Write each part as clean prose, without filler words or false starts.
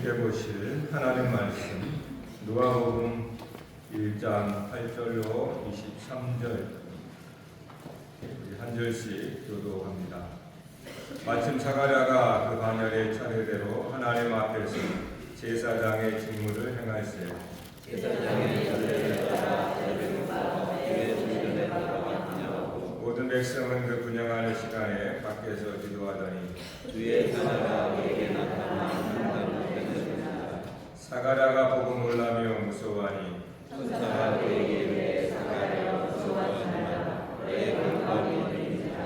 함께 보실 하나님 말씀 누가복음 1장 8절로 23절 한 절씩 교도합니다. 마침 사가랴가 그 반열의 차례대로 하나님 앞에서 제사장의 직무를 행할세 모든 백성은 그 분향하는 시간에 밖에서 기도하더니 주의 사자가 그에게 나타나 사가랴가 보고 놀라며 무서워하니 천사가 그에게 이르되 사가랴 무서워하지마라 내 영광이 들리니라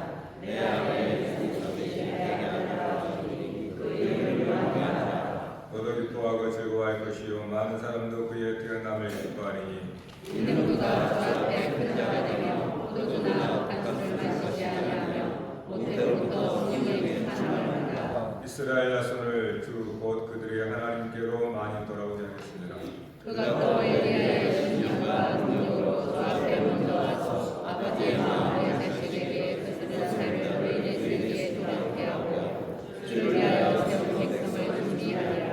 내 안에 주의 적이신 내게 하나라 주니 그 이름을 영광하라 너도 기뻐하고 즐거워할 것이요 많은 사람도 그의 태어남을 기뻐하리니 이는 그가 주 앞에 큰 자가 되며 포도주나 단술을 마시지 아니하며 모태로부터 성령의 사랑을 받아 이스라엘 자손을 주 곧 그들의 하나님께로 많이 돌아오게 하겠습니다. 그가 또 엘리야의 신령과 능력으로 주 앞에 먼저 와서 아버지의 마음을 자식에게 거스르는 삶을 너희의 세기에 돌아오게 하고 주를 위하여 세운 백성을 준비하리라.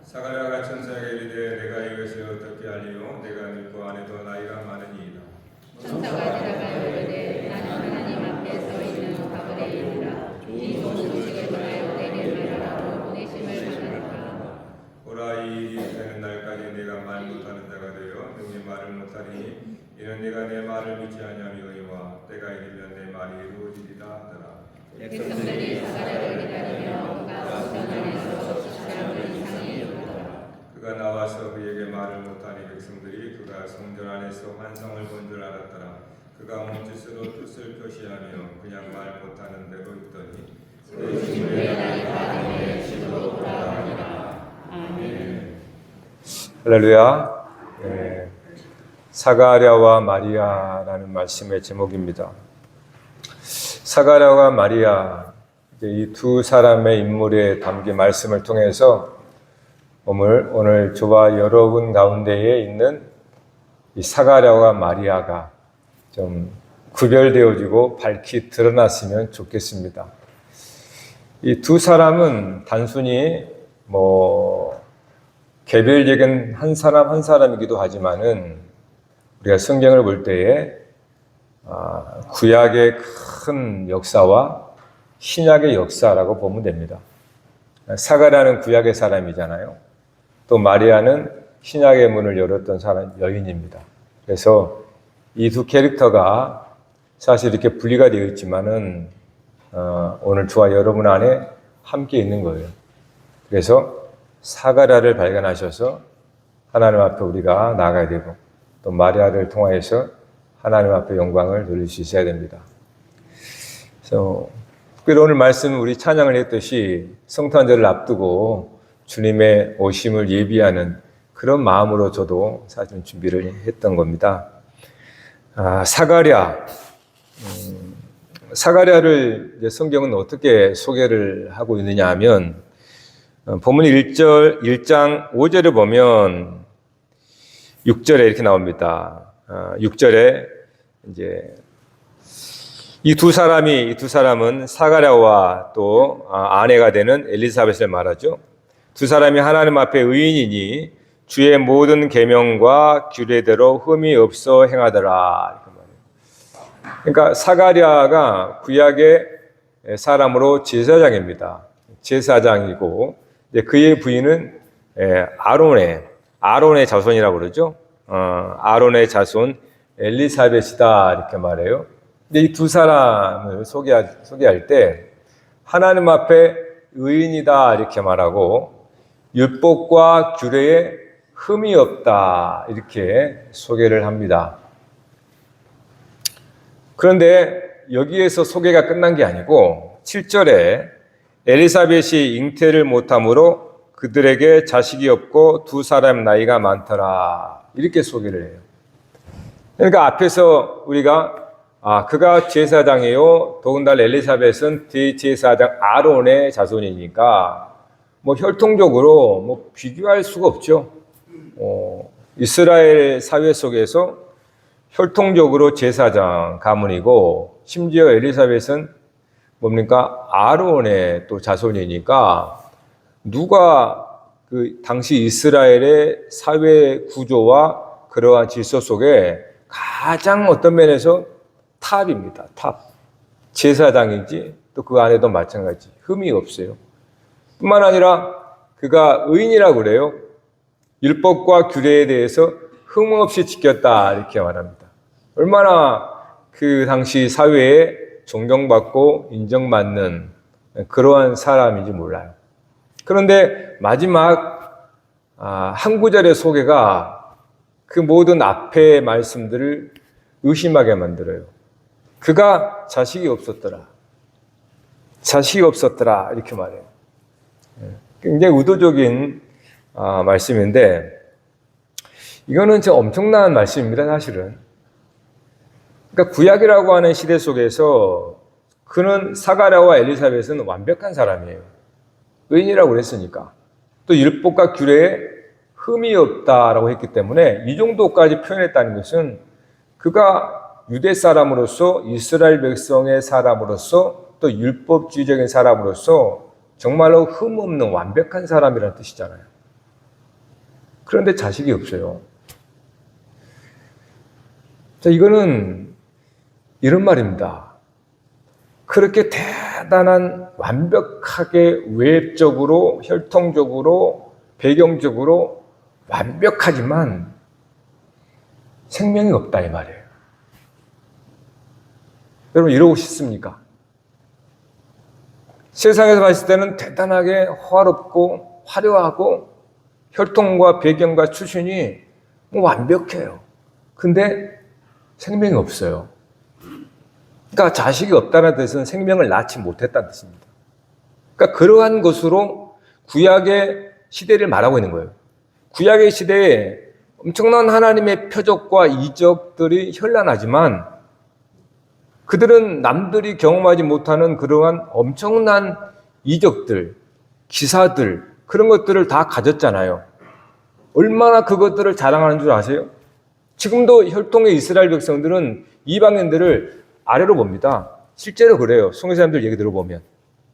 사가랴가 천사에게 이르되 내가 이것을 어떻게 알리요 내가 늙고 아내도 나이가 많으니이다. 천사가 대답하여 이르되 나는 하나님 앞에 서 있는 가브리엘이라. 이 좋은 소식을 전하여 내게 말하라고 보내심을 받았다. 오라 이 일이 되는 날까지 내가 말 못하는 자가 되어 능히 말을 못하리니 이는 네가 내 말을 믿지 아니함이거니와 때가 이르면 내 말이 이루어지리라 하더라. 백성들이 사가랴를 기다리며 그가 성전 안에서 시장을 이상히 이루더라. 그가 나와서 그에게 말을 못하니 백성들이 그가 성전 안에서 환상을 본 줄 알았더라. 그가 몸짓으로 뜻을 표시하며 그냥 말 못하는 대로 있더니 그 진리의 날이 가되매 집으로 돌아가니라. 아멘. 할렐루야. 네. 사가랴와 마리아라는 말씀의 제목입니다. 사가랴와 마리아 이 두 사람의 인물에 담긴 말씀을 통해서 오늘 저와 여러분 가운데에 있는 이 사가랴와 마리아가 좀 구별되어지고 밝히 드러났으면 좋겠습니다. 이 두 사람은 단순히 개별적인 한 사람 한 사람이기도 하지만은 우리가 성경을 볼 때에 구약의 큰 역사와 신약의 역사라고 보면 됩니다. 사가랴는 구약의 사람이잖아요. 또 마리아는 신약의 문을 열었던 여인입니다. 그래서 이 두 캐릭터가 사실 이렇게 분리가 되어 있지만은 오늘 저와 여러분 안에 함께 있는 거예요. 그래서 사가랴를 발견하셔서 하나님 앞에 우리가 나아가야 되고 또 마리아를 통하여서 하나님 앞에 영광을 돌릴 수 있어야 됩니다. 그래서 특별히 오늘 말씀 우리 찬양을 했듯이 성탄절을 앞두고 주님의 오심을 예비하는 그런 마음으로 저도 사실 준비를 했던 겁니다. 사가랴를 성경은 어떻게 소개를 하고 있느냐 하면 본문 1장 5절에 보면 6절에 이렇게 나옵니다. 6절에 이제 이 두 사람은 사가랴와 또 아내가 되는 엘리사벳을 말하죠. 두 사람이 하나님 앞에 의인이니 주의 모든 계명과 규례대로 흠이 없어 행하더라. 그러니까 사가랴가 구약의 사람으로 제사장입니다. 제사장이고 그의 부인은 아론의 자손이라고 그러죠. 아론의 자손 엘리사벳이다 이렇게 말해요. 근데 이 두 사람을 소개할 때 하나님 앞에 의인이다 이렇게 말하고 율법과 규례에 흠이 없다 이렇게 소개를 합니다. 그런데 여기에서 소개가 끝난 게 아니고 7절에 엘리사벳이 잉태를 못함으로 그들에게 자식이 없고 두 사람 나이가 많더라 이렇게 소개를 해요. 그러니까 앞에서 우리가 그가 제사장이요 더군다나 엘리사벳은 대제사장 아론의 자손이니까 혈통적으로 비교할 수가 없죠. 이스라엘 사회 속에서 혈통적으로 제사장 가문이고 심지어 엘리사벳은 뭡니까? 아론의 또 자손이니까 누가 그 당시 이스라엘의 사회 구조와 그러한 질서 속에 가장 어떤 면에서 탑입니다. 탑. 제사장이지 또 그 안에도 마찬가지. 흠이 없어요. 뿐만 아니라 그가 의인이라고 그래요. 율법과 규례에 대해서 흠 없이 지켰다 이렇게 말합니다. 얼마나 그 당시 사회에 존경받고 인정받는 그러한 사람인지 몰라요. 그런데 마지막 한 구절의 소개가 그 모든 앞의 말씀들을 의심하게 만들어요. 그가 자식이 없었더라. 자식이 없었더라 이렇게 말해요. 굉장히 의도적인 말씀인데 이거는 진짜 엄청난 말씀입니다. 사실은. 그러니까 구약이라고 하는 시대 속에서 그는 사가랴와 엘리사벳은 완벽한 사람이에요. 의인이라고 그랬으니까. 또 율법과 규례에 흠이 없다라고 했기 때문에 이 정도까지 표현했다는 것은 그가 유대 사람으로서 이스라엘 백성의 사람으로서 또 율법주의적인 사람으로서 정말로 흠 없는 완벽한 사람이라는 뜻이잖아요. 그런데 자식이 없어요. 자, 이거는 이런 말입니다. 그렇게 대단한 완벽하게 외적으로, 혈통적으로, 배경적으로 완벽하지만 생명이 없다 이 말이에요. 여러분 이러고 싶습니까? 세상에서 봤을 때는 대단하게 화롭고 화려하고 혈통과 배경과 출신이 완벽해요. 근데 생명이 없어요. 그러니까 자식이 없다는 뜻은 생명을 낳지 못했다는 뜻입니다. 그러니까 그러한 것으로 구약의 시대를 말하고 있는 거예요. 구약의 시대에 엄청난 하나님의 표적과 이적들이 현란하지만 그들은 남들이 경험하지 못하는 그러한 엄청난 이적들, 기사들, 그런 것들을 다 가졌잖아요. 얼마나 그것들을 자랑하는 줄 아세요? 지금도 혈통의 이스라엘 백성들은 이방인들을 아래로 봅니다. 실제로 그래요. 송해 사람들 얘기 들어보면.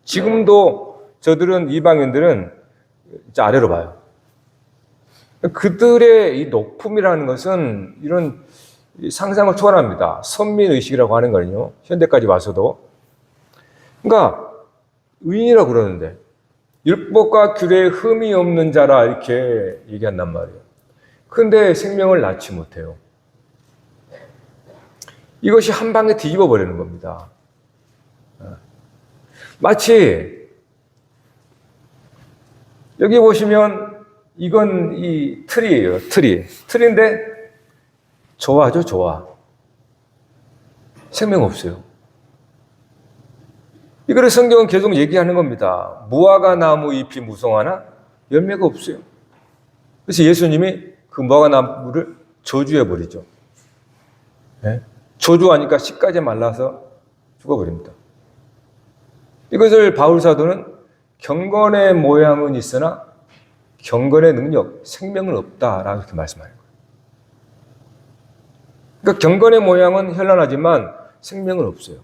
지금도 저들은 이방인들은 아래로 봐요. 그들의 이 높음이라는 것은 이런 상상을 초월합니다. 선민의식이라고 하는 거는요. 현대까지 와서도. 그러니까 의인이라고 그러는데 율법과 규례에 흠이 없는 자라 이렇게 얘기한단 말이에요. 그런데 생명을 낳지 못해요. 이것이 한 방에 뒤집어 버리는 겁니다. 마치 여기 보시면 이건 이 틀이에요. 틀인데 좋아하죠, 좋아. 생명 없어요. 이거를 성경은 계속 얘기하는 겁니다. 무화과 나무 잎이 무성하나 열매가 없어요. 그래서 예수님이 그 무화과 나무를 저주해버리죠. 네? 저주하니까 씨까지 말라서 죽어버립니다. 이것을 바울 사도는 경건의 모양은 있으나 경건의 능력, 생명은 없다라고 이렇게 말씀하는 거예요. 그러니까 경건의 모양은 현란하지만 생명은 없어요.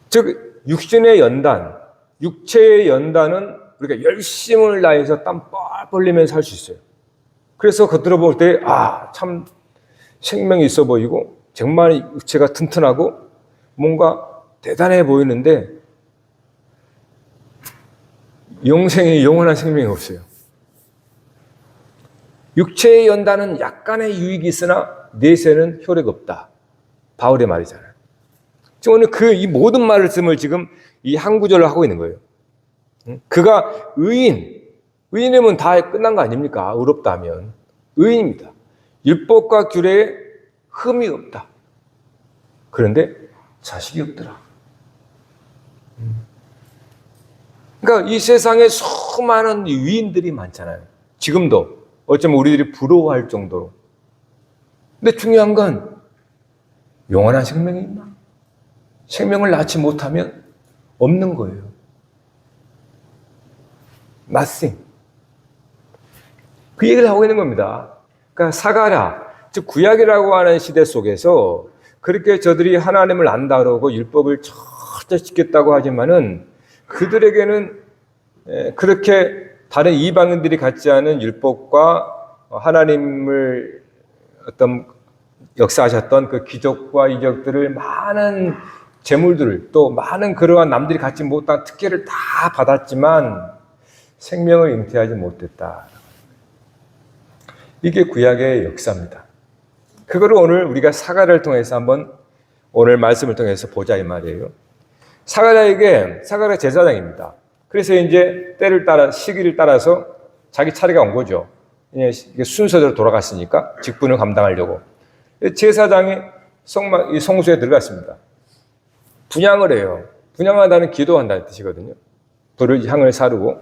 즉 육신의 연단, 육체의 연단은 우리가 열심을 다해서 땀 뻘뻘 흘리면서 할 수 있어요. 그래서 겉으로 볼 때 참 생명이 있어 보이고 정말 육체가 튼튼하고 뭔가 대단해 보이는데 영원한 생명이 없어요. 육체의 연단은 약간의 유익이 있으나 내세는 효력이 없다. 바울의 말이잖아요. 지금 오늘 이 모든 말씀을 지금 이 한 구절을 하고 있는 거예요. 그가 의인이면 다 끝난 거 아닙니까? 의롭다 하면. 의인입니다. 율법과 규례에 흠이 없다. 그런데 자식이 없더라. 그러니까 이 세상에 수많은 위인들이 많잖아요. 지금도 어쩌면 우리들이 부러워할 정도로. 근데 중요한 건 영원한 생명이 있나? 생명을 낳지 못하면 없는 거예요. Nothing. 그 얘기를 하고 있는 겁니다. 그러니까 사가랴, 즉 구약이라고 하는 시대 속에서 그렇게 저들이 하나님을 안다 그러고 율법을 철저히 지켰다고 하지만은 그들에게는 그렇게 다른 이방인들이 갖지 않은 율법과 하나님을 어떤 역사하셨던 그 기적과 이적들을 많은 재물들을 또 많은 그러한 남들이 갖지 못한 특혜를 다 받았지만 생명을 잉태하지 못했다. 이게 구약의 역사입니다. 그거를 오늘 우리가 사가랴를 통해서 한번 오늘 말씀을 통해서 보자 이 말이에요. 사가랴가 제사장입니다. 그래서 이제 때를 따라 시기를 따라서 자기 차례가 온 거죠. 이게 순서대로 돌아갔으니까 직분을 감당하려고 제사장이 성소에 들어갔습니다. 분향을 해요. 분향하다는 기도한다는 뜻이거든요. 불을 향을 사르고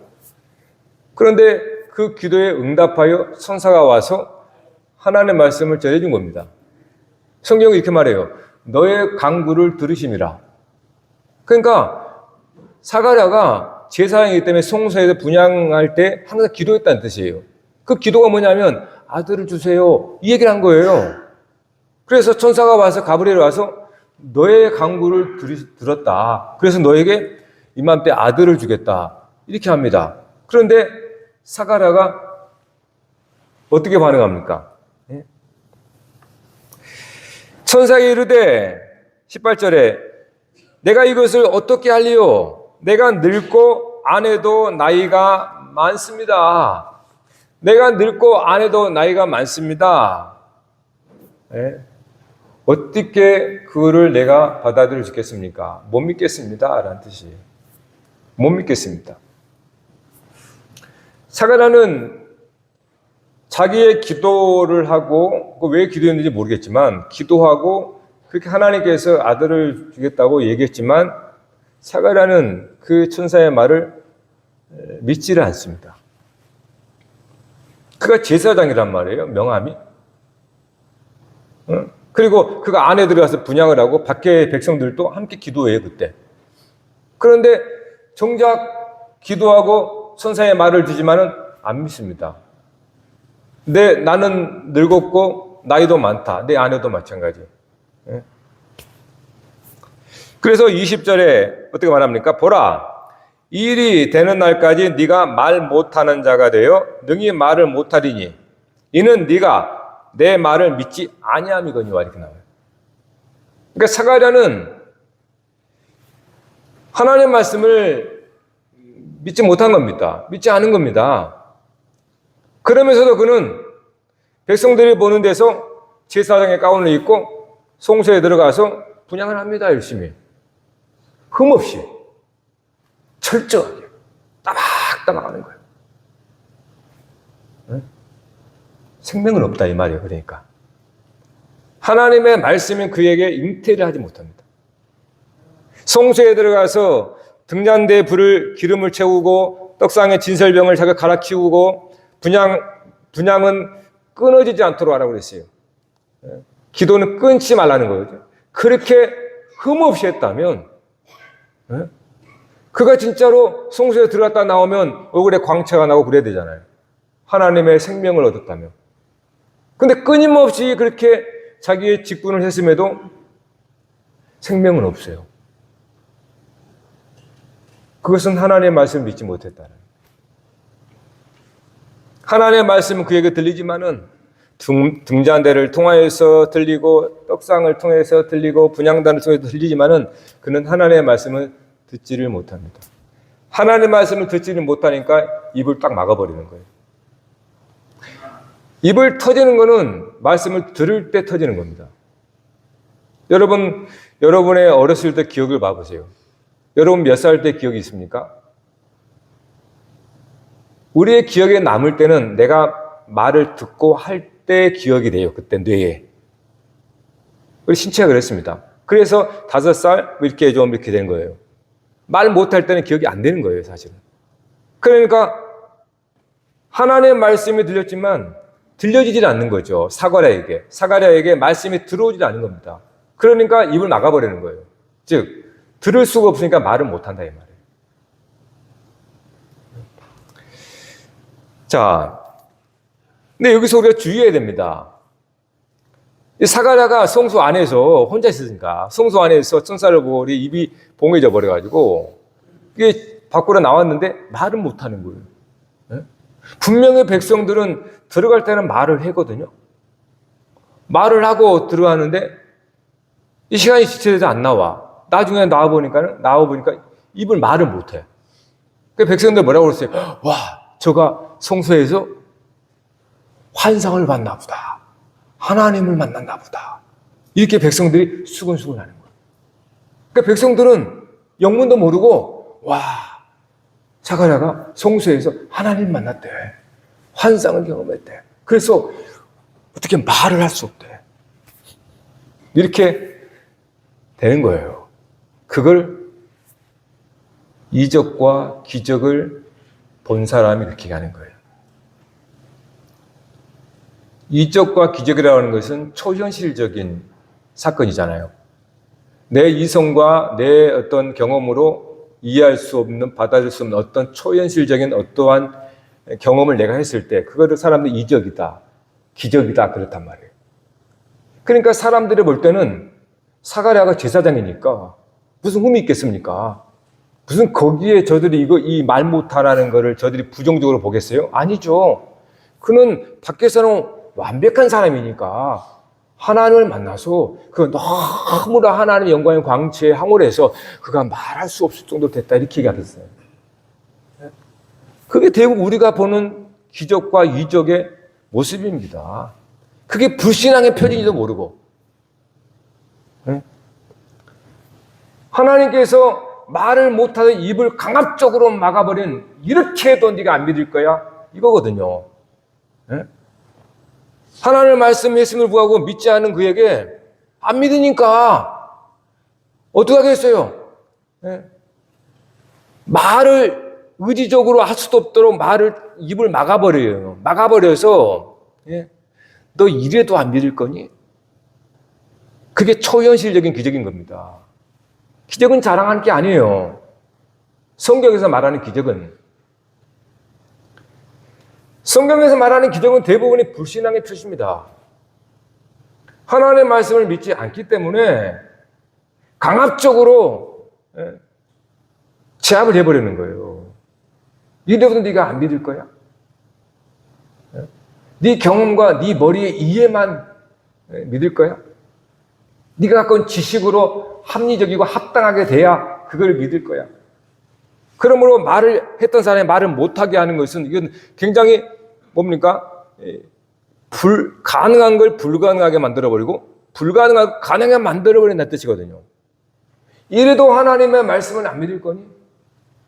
그런데 그 기도에 응답하여 천사가 와서 하나님의 말씀을 전해준 겁니다. 성경이 이렇게 말해요. 너의 간구를 들으심이라. 그러니까 사가랴가 제사장이기 때문에 성소에서 분향할 때 항상 기도했다는 뜻이에요. 그 기도가 뭐냐면 아들을 주세요. 이 얘기를 한 거예요. 그래서 천사가 와서 가브리엘이 와서 너의 간구를 들었다. 그래서 너에게 이맘때 아들을 주겠다. 이렇게 합니다. 그런데 사가랴가 어떻게 반응합니까? 천사가 이르되 18절에 내가 이것을 어떻게 할리요? 내가 늙고 아내도 나이가 많습니다. 내가 늙고 아내도 나이가 많습니다. 어떻게 그거를 내가 받아들일 수 있겠습니까? 못 믿겠습니다. 라는 뜻이에요. 못 믿겠습니다. 사가랴는 자기의 기도를 하고 왜 기도했는지 모르겠지만 기도하고 그렇게 하나님께서 아들을 주겠다고 얘기했지만 사가랴는 그 천사의 말을 믿지를 않습니다. 그가 제사장이란 말이에요. 명함이. 그리고 그가 안에 들어가서 분향을 하고 밖에 백성들도 함께 기도해요. 그때. 그런데 정작 기도하고 천사의 말을 듣지만은 안 믿습니다. 나는 늙었고 나이도 많다. 내 아내도 마찬가지. 그래서 20절에 어떻게 말합니까? 보라, 이 일이 되는 날까지 네가 말 못하는 자가 되어 능히 말을 못하리니 이는 네가 내 말을 믿지 아니함이거니와 이렇게 나와요. 그러니까 사가랴는 하나님의 말씀을 믿지 못한 겁니다. 믿지 않은 겁니다. 그러면서도 그는 백성들이 보는 데서 제사장의 가운을 입고 성소에 들어가서 분향을 합니다. 열심히. 흠없이 철저하게 따박따박 하는 거예요. 생명은 없다 이 말이에요. 그러니까 하나님의 말씀은 그에게 잉태를 하지 못합니다. 성소에 들어가서 등잔대에 기름을 채우고 떡상에 진설병을 자기가 갈아 키우고 분향은 끊어지지 않도록 하라고 그랬어요. 기도는 끊지 말라는 거죠. 그렇게 흠없이 했다면 그가 진짜로 성소에 들어갔다 나오면 얼굴에 광채가 나고 그래야 되잖아요. 하나님의 생명을 얻었다면. 근데 끊임없이 그렇게 자기의 직분을 했음에도 생명은 없어요. 그것은 하나님의 말씀을 믿지 못했다는. 하나님의 말씀은 그에게 들리지만은 등잔대를 통하여서 들리고 떡상을 통해서 들리고 분향단을 통해서 들리지만은 그는 하나님의 말씀을 듣지를 못합니다. 하나님의 말씀을 듣지를 못하니까 입을 딱 막아버리는 거예요. 입을 터지는 거는 말씀을 들을 때 터지는 겁니다. 여러분의 어렸을 때 기억을 봐보세요. 여러분 몇 살 때 기억이 있습니까? 우리의 기억에 남을 때는 내가 말을 듣고 할 때 기억이 돼요. 그때 뇌에. 우리 신체가 그랬습니다. 그래서 5살 이렇게 좀 이렇게 된 거예요. 말 못할 때는 기억이 안 되는 거예요, 사실은. 그러니까 하나님의 말씀이 들렸지만 들려지질 않는 거죠. 사가랴에게 말씀이 들어오질 않는 겁니다. 그러니까 입을 막아버리는 거예요. 즉 들을 수가 없으니까 말을 못한다 이 말이에요. 자, 근데 여기서 우리가 주의해야 됩니다. 이 사가랴가 성소 안에서 혼자 있으니까 성소 안에서 천사를 보고 입이 봉해져 버려가지고 이게 밖으로 나왔는데 말은 못하는 거예요. 예? 분명히 백성들은 들어갈 때는 말을 하거든요. 말을 하고 들어가는데 이 시간이 지체돼서 안 나와. 나중에 나와보니까 입을 말을 못해. 그 백성들 뭐라고 그랬어요? 와, 저가 성소에서 환상을 봤나 보다. 하나님을 만났나 보다. 이렇게 백성들이 수근수근 하는 거예요. 그 백성들은 영문도 모르고 와, 사가랴가 성소에서 하나님 만났대. 환상을 경험했대. 그래서 어떻게 말을 할 수 없대. 이렇게 되는 거예요. 그걸 이적과 기적을 본 사람이 그렇게 하는 거예요. 이적과 기적이라고 하는 것은 초현실적인 사건이잖아요. 내 이성과 내 어떤 경험으로 이해할 수 없는, 받아들일 수 없는 어떤 초현실적인 어떠한 경험을 내가 했을 때 그거를 사람들이 이적이다, 기적이다 그렇단 말이에요. 그러니까 사람들이 볼 때는 사가랴가 제사장이니까 무슨 흠이 있겠습니까? 무슨 거기에 저들이 이 말 못하라는 거를 저들이 부정적으로 보겠어요? 아니죠. 그는 밖에서는 완벽한 사람이니까 하나님을 만나서 그 너무나 하나님의 영광의 광채에 항월해서 그가 말할 수 없을 정도 됐다 이렇게 얘기하겠어요. 그게 대부분 우리가 보는 기적과 이적의 모습입니다. 그게 불신앙의 표징인지도 모르고 하나님께서 말을 못하던 입을 강압적으로 막아버린 이렇게 해도 네가 안 믿을 거야? 이거거든요. 하나님의 말씀 예수님을 구하고 믿지 않은 그에게 안 믿으니까 어떻게 하겠어요? 말을 의지적으로 할 수도 없도록 입을 막아버려요. 막아버려서 너 이래도 안 믿을 거니? 그게 초현실적인 기적인 겁니다. 기적은 자랑하는 게 아니에요. 성경에서 말하는 기적은 대부분이 불신앙의 표시입니다. 하나님의 말씀을 믿지 않기 때문에 강압적으로 제압을 해버리는 거예요. 이래도 네가 안 믿을 거야? 네 경험과 네 머리의 이해만 믿을 거야? 네가 갖고 온 지식으로 합리적이고 합당하게 돼야 그걸 믿을 거야. 그러므로 말을 했던 사람이 말을 못하게 하는 것은 이건 굉장히 뭡니까? 가능한 걸 불가능하게 만들어버리고 불가능한 걸 가능하게 만들어버린다는 뜻이거든요. 이래도 하나님의 말씀을 안 믿을 거니?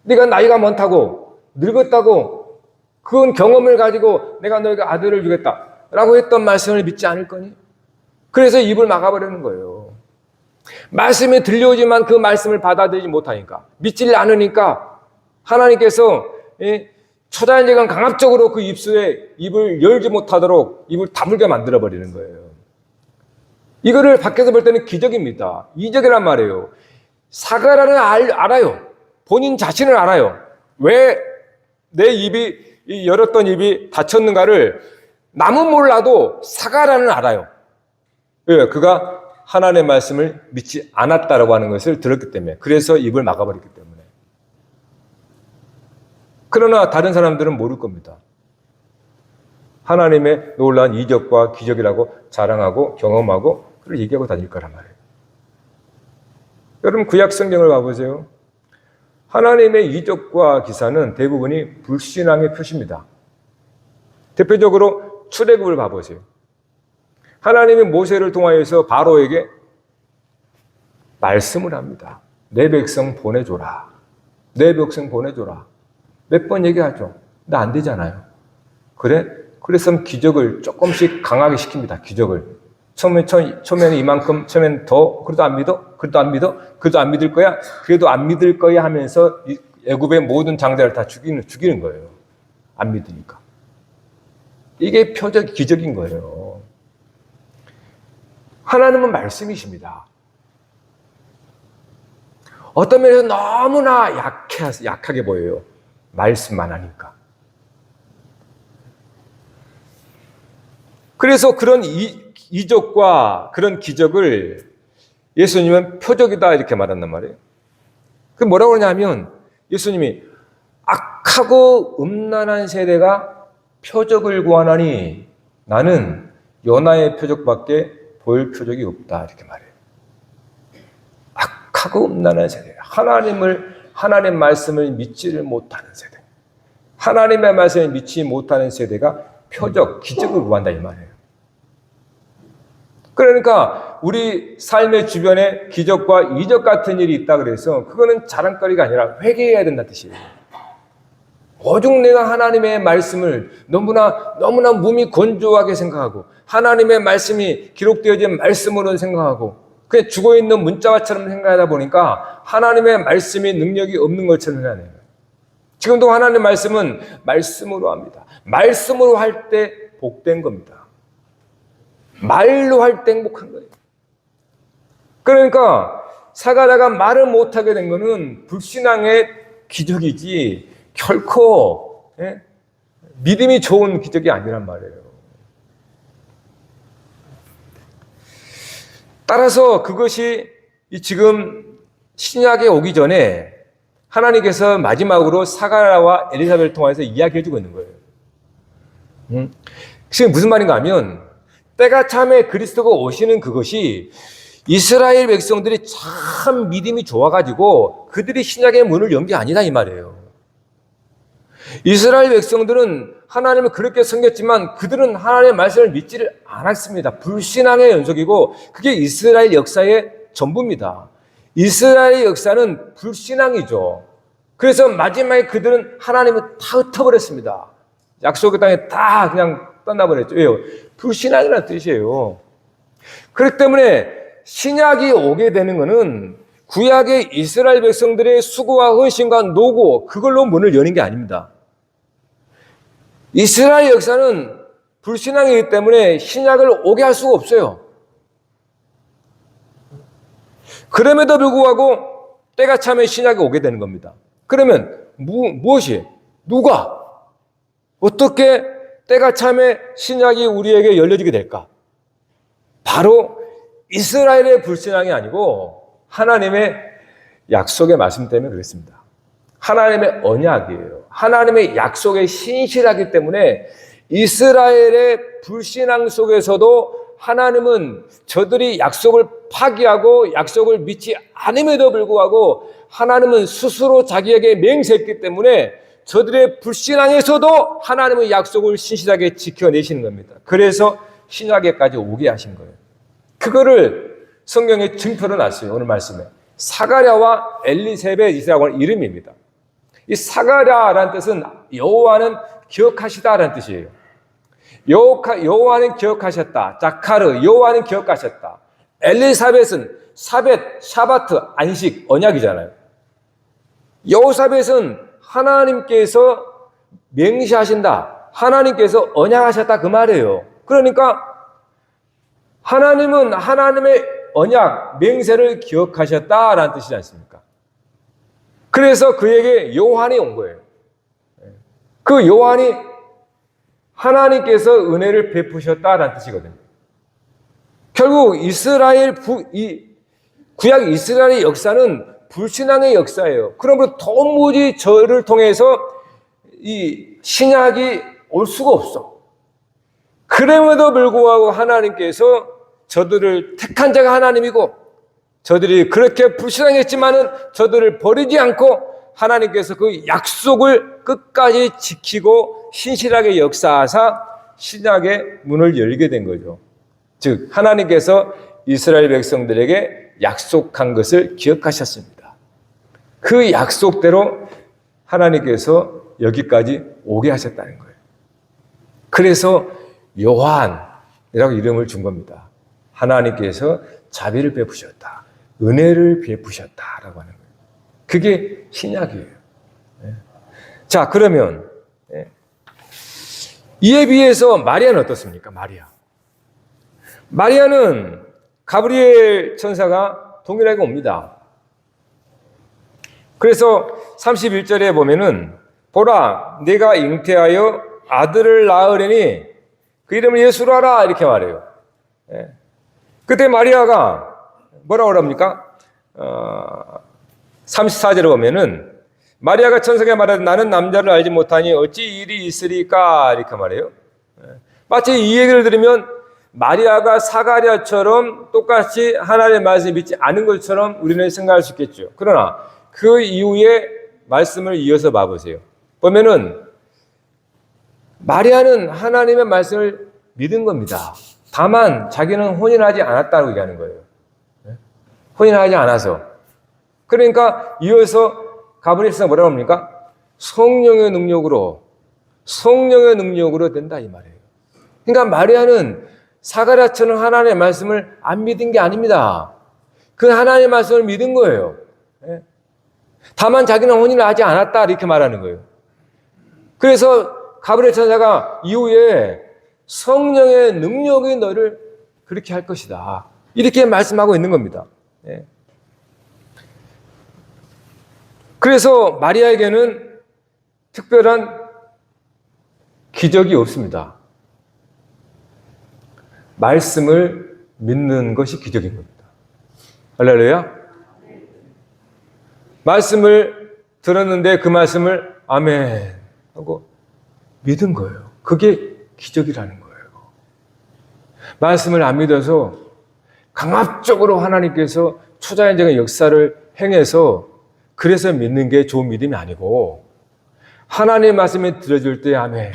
네가 나이가 많다고 늙었다고 그건 경험을 가지고 내가 너에게 아들을 주겠다라고 했던 말씀을 믿지 않을 거니? 그래서 입을 막아버리는 거예요. 말씀이 들려오지만 그 말씀을 받아들이지 못하니까 믿지를 않으니까 하나님께서 초자연적인 강압적으로 그 입을 열지 못하도록 입을 다물게 만들어버리는 거예요. 이거를 밖에서 볼 때는 기적입니다. 이적이란 말이에요. 사가랴는 알아요. 본인 자신을 알아요. 왜 내 입이 열었던 입이 닫혔는가를 남은 몰라도 사가랴는 알아요. 왜? 그가 하나님의 말씀을 믿지 않았다라고 하는 것을 들었기 때문에 그래서 입을 막아버렸기 때문에 그러나 다른 사람들은 모를 겁니다. 하나님의 놀라운 이적과 기적이라고 자랑하고 경험하고 그걸 얘기하고 다닐 거란 말이에요. 여러분 구약 성경을 봐보세요. 하나님의 이적과 기사는 대부분이 불신앙의 표시입니다. 대표적으로 출애굽을 봐보세요. 하나님이 모세를 통하여서 바로에게 말씀을 합니다. 내 백성 보내줘라. 내 백성 보내줘라. 몇 번 얘기하죠. 근데 안 되잖아요. 그래? 그래서 기적을 조금씩 강하게 시킵니다. 기적을. 처음에는 이만큼, 처음에는 더, 그래도 안 믿어? 그래도 안 믿어? 그래도 안 믿을 거야? 그래도 안 믿을 거야 하면서 애굽의 모든 장자를 다 죽이는 거예요. 안 믿으니까. 이게 기적인 거예요. 하나님은 말씀이십니다. 어떤 면에서 너무나 약하게 보여요. 말씀만 하니까. 그래서 그런 이적과 그런 기적을 예수님은 표적이다 이렇게 말한단 말이에요. 그 뭐라고 그러냐면 예수님이 악하고 음란한 세대가 표적을 구하나니 나는 요나의 표적밖에 보일 표적이 없다. 이렇게 말해요. 악하고 음란한 세대. 하나님 말씀을 믿지를 못하는 세대. 하나님의 말씀을 믿지 못하는 세대가 표적, 기적을 구한다 이 말이에요. 그러니까 우리 삶의 주변에 기적과 이적 같은 일이 있다 그래서 그거는 자랑거리가 아니라 회개해야 된다는 뜻이에요. 오직 내가 하나님의 말씀을 너무나 몸이 건조하게 생각하고 하나님의 말씀이 기록되어진 말씀으로 생각하고 그냥 죽어있는 문자와처럼 생각하다 보니까 하나님의 말씀이 능력이 없는 것처럼 생각해요. 지금도 하나님의 말씀은 말씀으로 합니다. 말씀으로 할 때 복된 겁니다. 말로 할 때 행복한 거예요. 그러니까 사가랴가 말을 못하게 된 것은 불신앙의 기적이지 결코 믿음이 좋은 기적이 아니란 말이에요. 따라서 그것이 지금 신약에 오기 전에 하나님께서 마지막으로 사가랴와 엘리사벳을 통해서 이야기해주고 있는 거예요. 지금 무슨 말인가 하면 때가 참에 그리스도가 오시는 그것이 이스라엘 백성들이 참 믿음이 좋아가지고 그들이 신약의 문을 연 게 아니다 이 말이에요. 이스라엘 백성들은 하나님을 그렇게 섬겼지만 그들은 하나님의 말씀을 믿지를 않았습니다. 불신앙의 연속이고 그게 이스라엘 역사의 전부입니다. 이스라엘 역사는 불신앙이죠. 그래서 마지막에 그들은 하나님을 다 흩어버렸습니다. 약속의 땅에 다 그냥 떠나버렸죠. 왜요? 불신앙이라는 뜻이에요. 그렇기 때문에 신약이 오게 되는 것은 구약의 이스라엘 백성들의 수고와 헌신과 노고 그걸로 문을 여는 게 아닙니다. 이스라엘 역사는 불신앙이기 때문에 신약을 오게 할 수가 없어요. 그럼에도 불구하고 때가 차면 신약이 오게 되는 겁니다. 그러면 무엇이? 누가? 어떻게 때가 차면 신약이 우리에게 열려지게 될까? 바로 이스라엘의 불신앙이 아니고 하나님의 약속의 말씀 때문에 그렇습니다. 하나님의 언약이에요. 하나님의 약속에 신실하기 때문에 이스라엘의 불신앙 속에서도 하나님은 저들이 약속을 파기하고 약속을 믿지 않음에도 불구하고 하나님은 스스로 자기에게 맹세했기 때문에 저들의 불신앙에서도 하나님의 약속을 신실하게 지켜내시는 겁니다. 그래서 신약에까지 오게 하신 거예요. 그거를 성경에 증표로 놨어요. 오늘 말씀에. 사가랴와 엘리사벳이라고 하는 이름입니다. 이 사가랴라는 뜻은 여호와는 기억하시다라는 뜻이에요. 여호와는 기억하셨다. 자카르, 여호와는 기억하셨다. 엘리사벳은 샤바트, 안식, 언약이잖아요. 여호사벳은 하나님께서 맹세하신다. 하나님께서 언약하셨다 그 말이에요. 그러니까 하나님은 하나님의 언약, 맹세를 기억하셨다라는 뜻이지 않습니까? 그래서 그에게 요한이 온 거예요. 그 요한이 하나님께서 은혜를 베푸셨다라는 뜻이거든요. 결국 구약 이스라엘의 역사는 불신앙의 역사예요. 그러므로 도무지 저를 통해서 이 신약이 올 수가 없어. 그럼에도 불구하고 하나님께서 저들을 택한 자가 하나님이고 저들이 그렇게 불신앙했지만은 저들을 버리지 않고 하나님께서 그 약속을 끝까지 지키고 신실하게 역사하사 신약의 문을 열게 된 거죠. 즉 하나님께서 이스라엘 백성들에게 약속한 것을 기억하셨습니다. 그 약속대로 하나님께서 여기까지 오게 하셨다는 거예요. 그래서 요한이라고 이름을 준 겁니다. 하나님께서 자비를 베푸셨다. 은혜를 베푸셨다라고 하는 거예요. 그게 신약이에요. 자, 그러면 이에 비해서 마리아는 어떻습니까? 마리아는 가브리엘 천사가 동일하게 옵니다. 그래서 31절에 보면은 보라, 내가 잉태하여 아들을 낳으려니 그 이름을 예수로 하라 이렇게 말해요. 그때 마리아가 뭐라고 합니까? 34절에 보면은 마리아가 천사에게 말하되 나는 남자를 알지 못하니 어찌 일이 있으리까 이렇게 말해요. 마치 이 얘기를 들으면 마리아가 사가랴처럼 똑같이 하나님의 말씀을 믿지 않은 것처럼 우리는 생각할 수 있겠죠. 그러나 그 이후에 말씀을 이어서 봐보세요. 보면은 마리아는 하나님의 말씀을 믿은 겁니다. 다만 자기는 혼인하지 않았다고 얘기하는 거예요. 혼인하지 않아서. 그러니까 이어서 가브리엘서가 뭐라고 합니까? 성령의 능력으로 된다 이 말이에요. 그러니까 마리아는 사가랴처럼 하나님의 말씀을 안 믿은 게 아닙니다. 그 하나님의 말씀을 믿은 거예요. 다만 자기는 혼인을 하지 않았다 이렇게 말하는 거예요. 그래서 가브리엘 천사가 이후에 성령의 능력이 너를 그렇게 할 것이다 이렇게 말씀하고 있는 겁니다. 그래서 마리아에게는 특별한 기적이 없습니다. 말씀을 믿는 것이 기적인 겁니다. 할렐루야. 말씀을 들었는데 그 말씀을 아멘 하고 믿은 거예요. 그게 기적이라는 거예요. 말씀을 안 믿어서 강압적으로 하나님께서 초자연적인 역사를 행해서 그래서 믿는 게 좋은 믿음이 아니고 하나님의 말씀이 들어줄 때 아멘.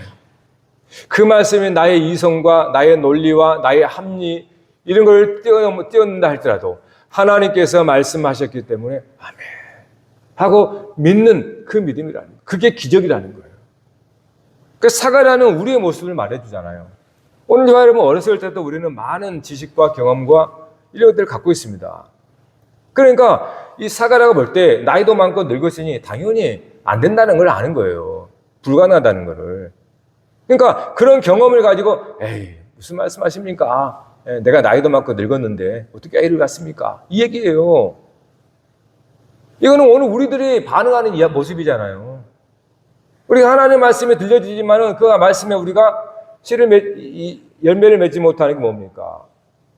그 말씀이 나의 이성과 나의 논리와 나의 합리 이런 걸 뛰어넘는다 할지라도 하나님께서 말씀하셨기 때문에 아멘 하고 믿는 그 믿음이라는 거예요. 그게 기적이라는 거예요. 그 사가랴는 우리의 모습을 말해주잖아요. 오늘 여러분 어렸을 때도 우리는 많은 지식과 경험과 이런 것들을 갖고 있습니다. 그러니까 이 사가랴가 볼 때 나이도 많고 늙었으니 당연히 안 된다는 걸 아는 거예요. 불가능하다는 거를. 그러니까 그런 경험을 가지고 에이 무슨 말씀하십니까? 내가 나이도 많고 늙었는데 어떻게 애를 갖습니까? 이 얘기예요. 이거는 오늘 우리들이 반응하는 모습이잖아요. 우리가 하나님의 말씀이 들려지지만은 그 말씀에 우리가 열매를 맺지 못하는 게 뭡니까?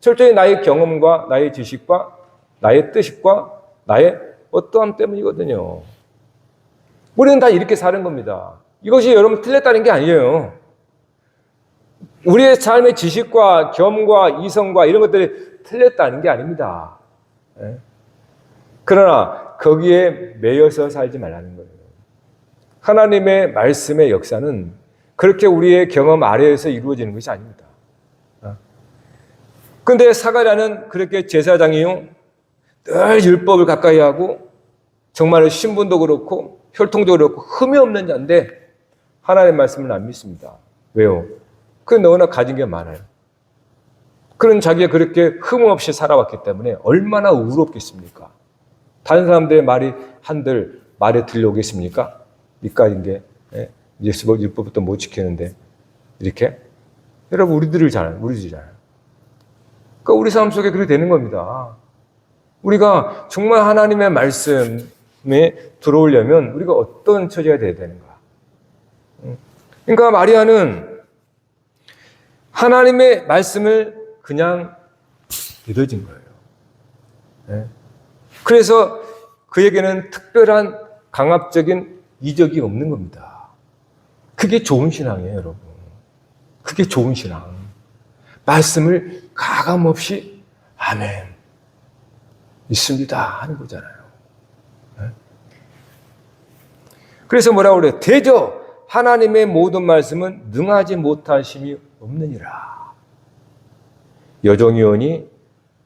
철저히 나의 경험과 나의 지식과 나의 뜻과 나의 어떠함 때문이거든요. 우리는 다 이렇게 사는 겁니다. 이것이 여러분 틀렸다는 게 아니에요. 우리의 삶의 지식과 경험과 이성과 이런 것들이 틀렸다는 게 아닙니다. 그러나 거기에 매여서 살지 말라는 거예요. 하나님의 말씀의 역사는 그렇게 우리의 경험 아래에서 이루어지는 것이 아닙니다. 그런데 사가랴는 그렇게 제사장이요, 늘 율법을 가까이 하고 정말 신분도 그렇고 혈통도 그렇고 흠이 없는 자인데 하나님의 말씀을 안 믿습니다. 왜요? 그는 너무나 가진 게 많아요. 그런 자기가 그렇게 흠 없이 살아왔기 때문에 얼마나 우롭겠습니까? 다른 사람들의 말이 한들 말에 들려오겠습니까? 밑가진 게 율법부터 못 지키는데 이렇게 여러분 우리들이잖아요. 그러니까 우리 삶 속에 그렇게 되는 겁니다. 우리가 정말 하나님의 말씀에 들어오려면 우리가 어떤 처지가 돼야 되는가? 그러니까 마리아는 하나님의 말씀을 그냥 믿어진 거예요. 그래서 그에게는 특별한 강압적인 이적이 없는 겁니다. 그게 좋은 신앙이에요, 여러분. 그게 좋은 신앙. 말씀을 가감없이 아멘 믿습니다 하는 거잖아요. 그래서 뭐라고 그래요? 대저 하나님의 모든 말씀은 능하지 못하심이 없느니라. 여종이오니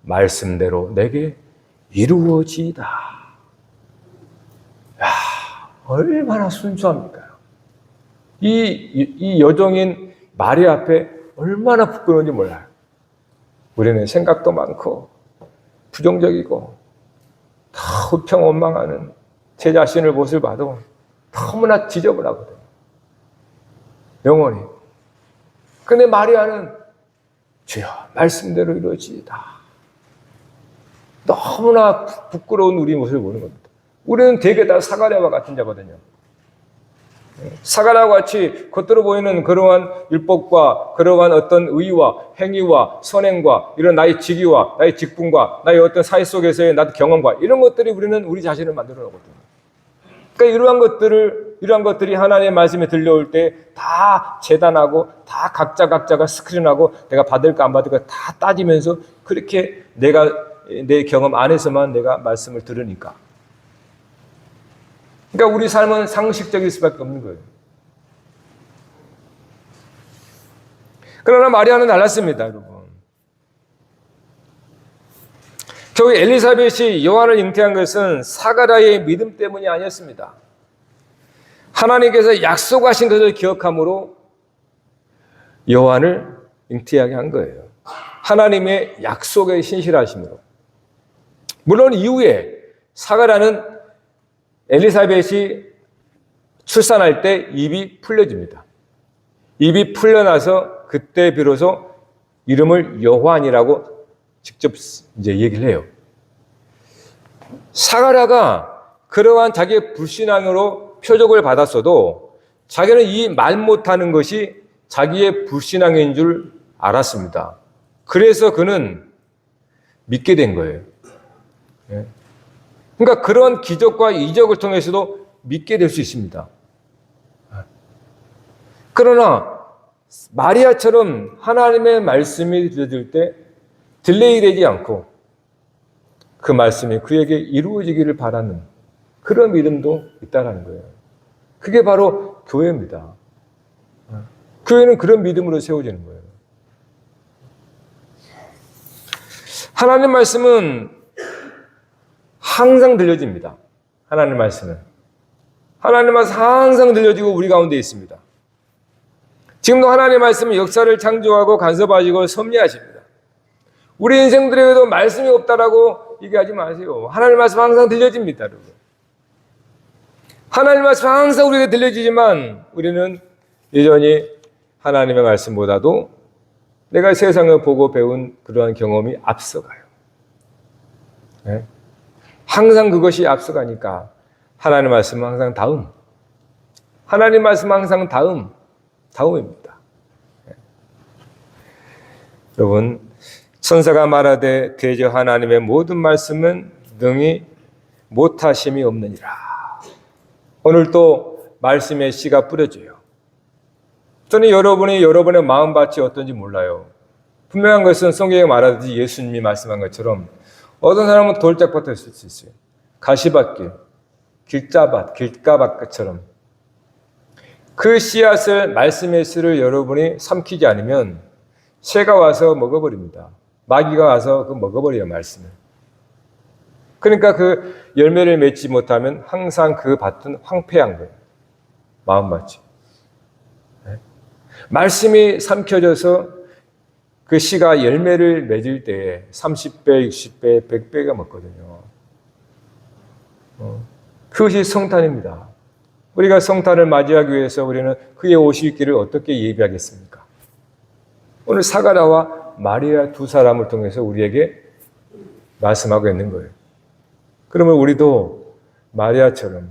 말씀대로 내게 이루어지이다. 야, 얼마나 순수합니까? 이 여종인 마리아 앞에 얼마나 부끄러운지 몰라요. 우리는 생각도 많고 부정적이고 평원망하는 제 자신을 모습을 봐도 너무나 지저분하거든요. 영원히. 근데 마리아는 주여 말씀대로 이루어지이다. 너무나 부끄러운 우리 모습을 보는 겁니다. 우리는 되게 다 사가랴와 같은 자거든요. 사가랴와 같이 겉으로 보이는 그러한 율법과 그러한 어떤 의와 행위와 선행과 이런 나의 직위와 나의 직분과 나의 어떤 사회 속에서의 나의 경험과 이런 것들이 우리는 우리 자신을 만들어 놓거든요. 그러니까 이러한 것들이 하나님의 말씀에 들려올 때 다 재단하고 다 각자가 스크린하고 내가 받을까 안 받을까 다 따지면서 그렇게 내 경험 안에서만 내가 말씀을 들으니까. 그러니까 우리 삶은 상식적일 수밖에 없는 거예요. 그러나 마리아는 달랐습니다, 여러분. 결국 엘리사벳이 요한을 잉태한 것은 사가랴의 믿음 때문이 아니었습니다. 하나님께서 약속하신 것을 기억함으로 요한을 잉태하게 한 거예요. 하나님의 약속에 신실하심으로. 물론 이후에 사가랴는 엘리사벳이 출산할 때 입이 풀려집니다. 입이 풀려나서 그때 비로소 이름을 요한이라고 직접 이제 얘기를 해요. 사가랴가 그러한 자기의 불신앙으로 표적을 받았어도 자기는 이 말 못하는 것이 자기의 불신앙인 줄 알았습니다. 그래서 그는 믿게 된 거예요. 그러니까 그런 기적과 이적을 통해서도 믿게 될 수 있습니다. 그러나 마리아처럼 하나님의 말씀이 들려질 때 딜레이 되지 않고 그 말씀이 그에게 이루어지기를 바라는 그런 믿음도 있다는 거예요. 그게 바로 교회입니다. 교회는 그런 믿음으로 세워지는 거예요. 하나님 말씀은 항상 들려집니다. 하나님 말씀은. 하나님 말씀 항상 들려지고 우리 가운데 있습니다. 지금도 하나님 말씀은 역사를 창조하고 간섭하시고 섭리하십니다. 우리 인생들에게도 말씀이 없다라고 얘기하지 마세요. 하나님 말씀 항상 들려집니다, 여러분. 하나님 말씀 항상 우리에게 들려지지만 우리는 여전히 하나님의 말씀보다도 내가 세상을 보고 배운 그러한 경험이 앞서가요. 네? 항상 그것이 앞서가니까 하나님 말씀은 항상 다음. 하나님 말씀은 항상 다음입니다. 네. 여러분, 천사가 말하되 대저 하나님의 모든 말씀은 능히 못하심이 없느니라. 오늘 또 말씀의 씨가 뿌려져요. 저는 여러분의 마음밭이 어떤지 몰라요. 분명한 것은 성경에 말하듯이 예수님이 말씀한 것처럼 어떤 사람은 돌짝밭일 수 있어요. 가시밭길, 길가밭처럼 그 씨앗을 말씀의 씨를 여러분이 삼키지 않으면 새가 와서 먹어버립니다. 마귀가 와서 그 먹어버려요, 말씀을. 그러니까 그 열매를 맺지 못하면 항상 그 밭은 황폐한 거예요. 마음밭이. 네? 말씀이 삼켜져서 그 씨가 열매를 맺을 때 30배, 60배, 100배가 먹거든요. 그것이 성탄입니다. 우리가 성탄을 맞이하기 위해서 우리는 그의 오실 길을 어떻게 예비하겠습니까? 오늘 사가랴와 마리아 두 사람을 통해서 우리에게 말씀하고 있는 거예요. 그러면 우리도 마리아처럼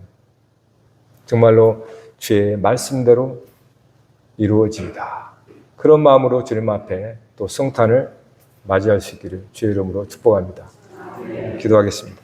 정말로 주의 말씀대로 이루어집니다. 그런 마음으로 주님 앞에 또 성탄을 맞이할 수 있기를 주의 이름으로 축복합니다. 기도하겠습니다.